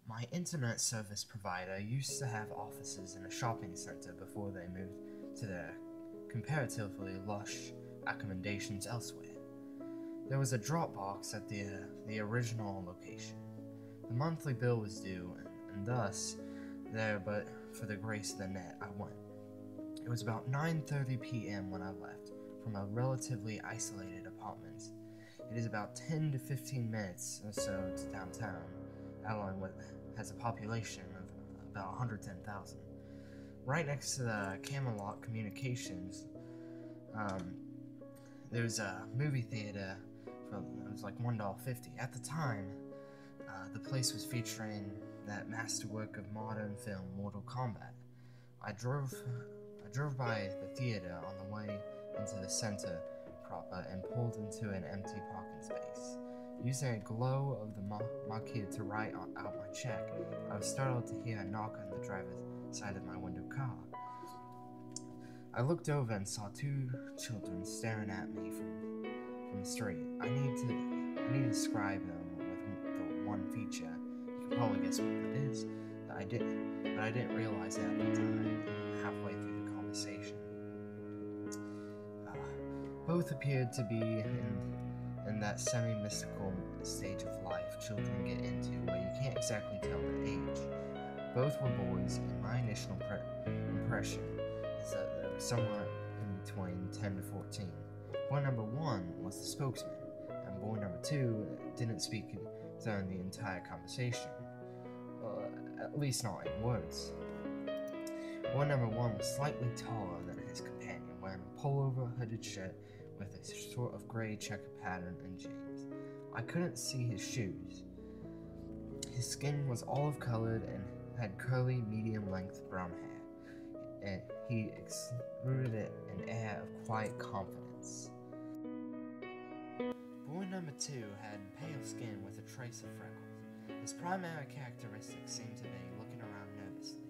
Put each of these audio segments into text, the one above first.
My internet service provider used to have offices in a shopping center before they moved to their comparatively lush accommodations elsewhere. There was a drop box at the original location. The monthly bill was due, and thus, there but for the grace of the net, I went. It was about 9:30 p.m. when I left from a relatively isolated apartment. It is about 10 to 15 minutes or so to downtown. Allen has a population of about 110,000. Right next to the Camelot Communications, there's a movie theater. It was like $1.50. At the time, the place was featuring that masterwork of modern film, Mortal Kombat. I drove by the theater on the way into the center proper and pulled into an empty parking space. Using a glow of the marquee to write out my check, I was startled to hear a knock on the driver's side of my window car. I looked over and saw two children staring at me from the street. I need to describe them with the one feature. You can probably guess what it is. But I didn't realize it at the time. Halfway through the conversation, both appeared to be in that semi-mystical stage of life children get into, where you can't exactly tell their age. Both were boys, and my initial impression is that they were somewhere in between 10 to 14. Boy number 1 was the spokesman, and boy number 2 didn't speak during the entire conversation. At least not in words. Boy number 1 was slightly taller than his companion, wearing a pullover hooded shirt with a sort of gray checker pattern and jeans. I couldn't see his shoes. His skin was olive-colored and had curly, medium-length brown hair, and he exuded an air of quiet confidence. Boy number 2 had pale skin with a trace of freckles. His primary characteristics seemed to be looking around nervously.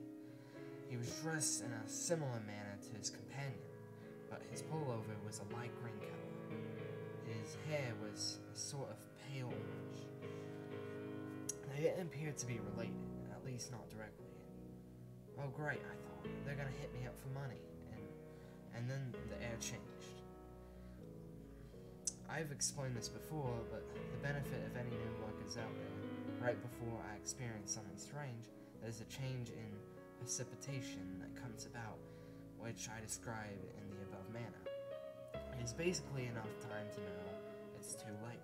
He was dressed in a similar manner to his companion, but his pullover was a light green color. His hair was a sort of pale orange. They didn't appear to be related, at least not directly. Oh great, I thought, they're gonna hit me up for money, and then the air changed. I've explained this before, but the benefit of any new luck is out there. Right before I experienced something strange, there's a change in precipitation that comes about, which I describe in the above manner. It is basically enough time to know it's too late.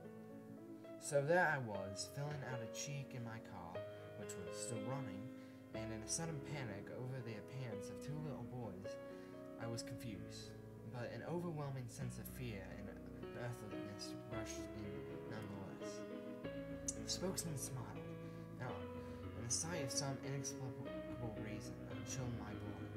So there I was, filling out a cheek in my car, which was still running, and in a sudden panic over the appearance of two little boys, I was confused, but an overwhelming sense of fear and unearthliness rushed in nonetheless. The spokesman smiled. Now, in the sight of some inexplicable reason, chilled my blood.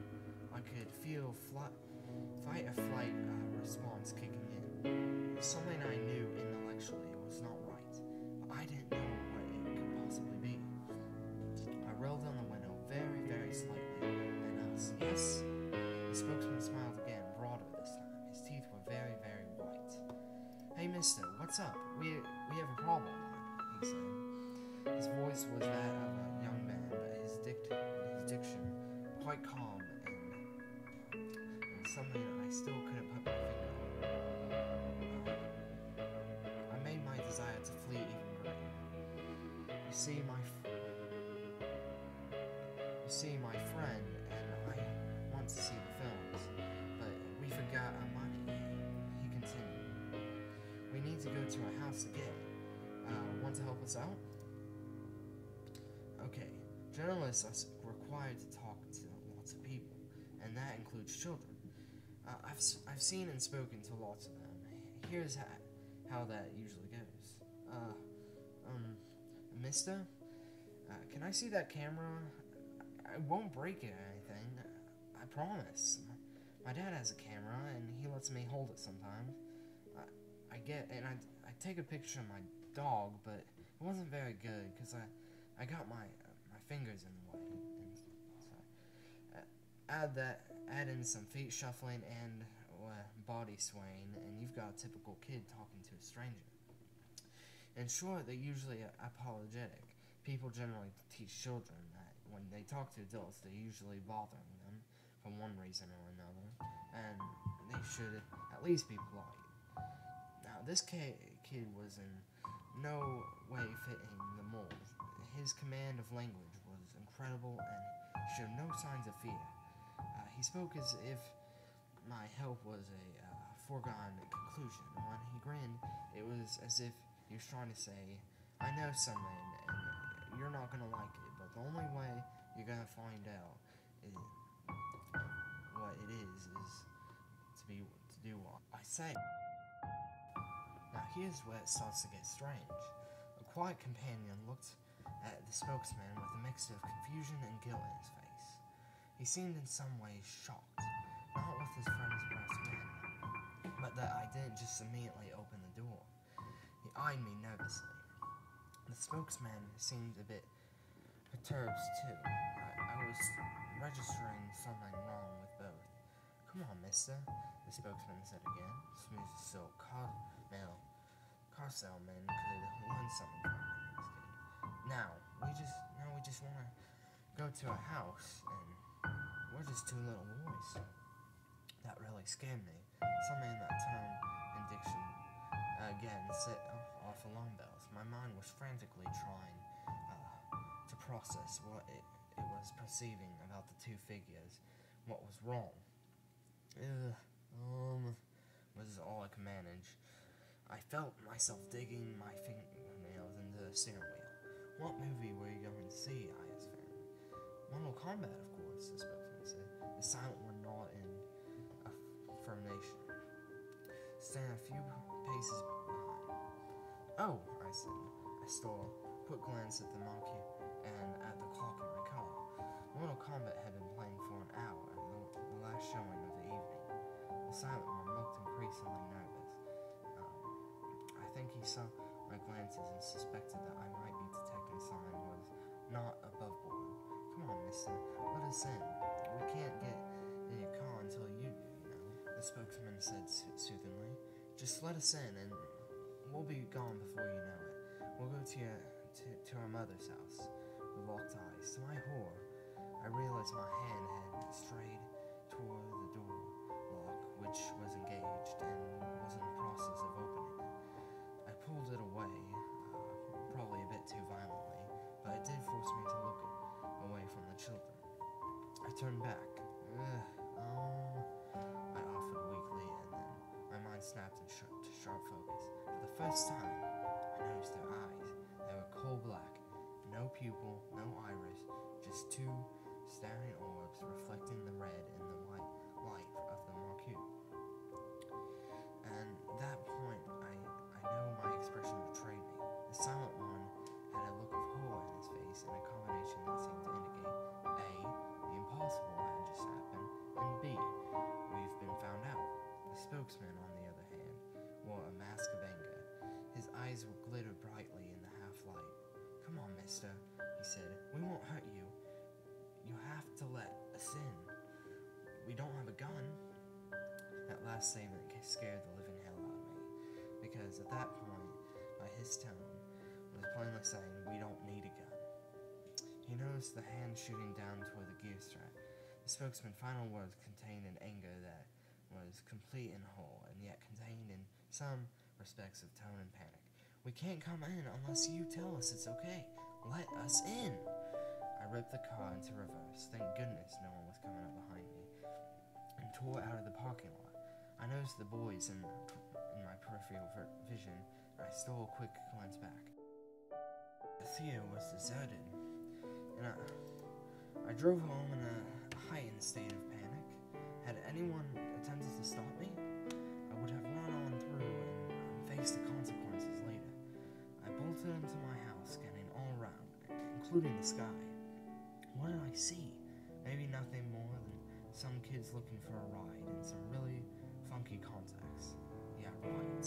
I could feel fight or flight response kicking in. Something I knew intellectually was not right, but I didn't know what it could possibly be. I rolled down the window very, very slightly and asked, "Yes?" The spokesman smiled again, broader this time. His teeth were very, very white. "Hey, mister, what's up? We have a problem," he said. His voice was that of a young man, but his diction quite calm and something I still couldn't put my finger on. I made my desire to flee even greater. You see, my friend and I want to see the films, but we forgot our money. He continued. We need to go to our house again. Want to help us out? Okay, journalists are required to talk to lots of people, and that includes children. I've seen and spoken to lots of them. Here's how that usually goes. Mister, can I see that camera? I won't break it or anything. I promise. My dad has a camera, and he lets me hold it sometimes. I take a picture of my dog, but it wasn't very good because I got my fingers in the way. And so, add in some feet shuffling and body swaying, and you've got a typical kid talking to a stranger. In short, they're usually apologetic. People generally teach children that when they talk to adults, they're usually bothering them for one reason or another, and they should at least be polite. Now, this kid was in no way fitting the mold. His command of language was incredible and showed no signs of fear. He spoke as if my help was a foregone conclusion. When he grinned, it was as if he was trying to say, I know something, and you're not going to like it, but the only way you're going to find out what it is to do what I say. Now here's where it starts to get strange. A quiet companion looked at the spokesman with a mix of confusion and guilt in his face. He seemed in some ways shocked, not with his friend's brass manner, but that I didn't just immediately open the door. He eyed me nervously. The spokesman seemed a bit perturbed too. I was registering something wrong with both. Come on, mister, the spokesman said again. Smooth as silk, car salesman could learn something from this kid. Now we just want to go to a house, and we're just two little boys. That really scared me. Something in that tone and diction again set off alarm bells. My mind was frantically trying to process what it was perceiving about the two figures. What was wrong? Was all I could manage. I felt myself digging my fingernails into the steering wheel. What movie were you going to see? I asked Farron. Mortal Kombat, of course, the spokesman said. The silent one nod in affirmation. Stand a few paces behind. Oh, I said. I stole a quick glance at the monkey and at the clock in my car. Mortal Kombat had been playing for an hour, the last showing of the evening. The silent one looked increasingly nervous. I think he saw my glances and suspected that I might be detecting something was not above board. Come on, mister, let us in. We can't get in your car until you do, you know, the spokesman said soothingly. Just let us in, and we'll be gone before you know it. We'll go to our mother's house. We locked eyes. To my horror, I realized my hand had strayed toward the door lock, which was engaged and was in the process of opening it. I pulled it away, probably a bit too violently, but it did force me to look away from the children. I turned back. I offered weakly, and then my mind snapped into sharp focus. For the first time, I noticed their eyes. They were coal black, no pupil, no iris, just two staring orbs reflecting the red and the white light of the marquee. And at that point, I know my expression betrayed me. The silent one had a look of horror in his face and a combination that seemed to indicate A, the impossible had just happened, and B, we've been found out. The spokesman, on the other hand, wore a mask of anger. His eyes would glitter brightly in the half-light. Come on, mister, he said. We won't hurt you. You have to let us in. We don't have a gun. That last statement scared the living hell out of me, because at that point, by his tone, was plainly saying we don't need a gun. He noticed the hand shooting down toward the gear strap. The spokesman's final words contained an anger that was complete and whole, and yet contained in some respects of tone and panic. We can't come in unless you tell us it's okay. Let us in. I ripped the car into reverse. Thank goodness no one was coming up behind me, and tore out of the parking lot. I noticed the boys in my peripheral vision, and I stole a quick glance back. The theater was deserted, and I drove home in a heightened state of panic. Had anyone attempted to stop me, I would have run on through and faced the consequences later. I bolted into my house, scanning all around, including the sky. What did I see? Maybe nothing more than some kids looking for a ride in some really funky contacts. Yeah, right.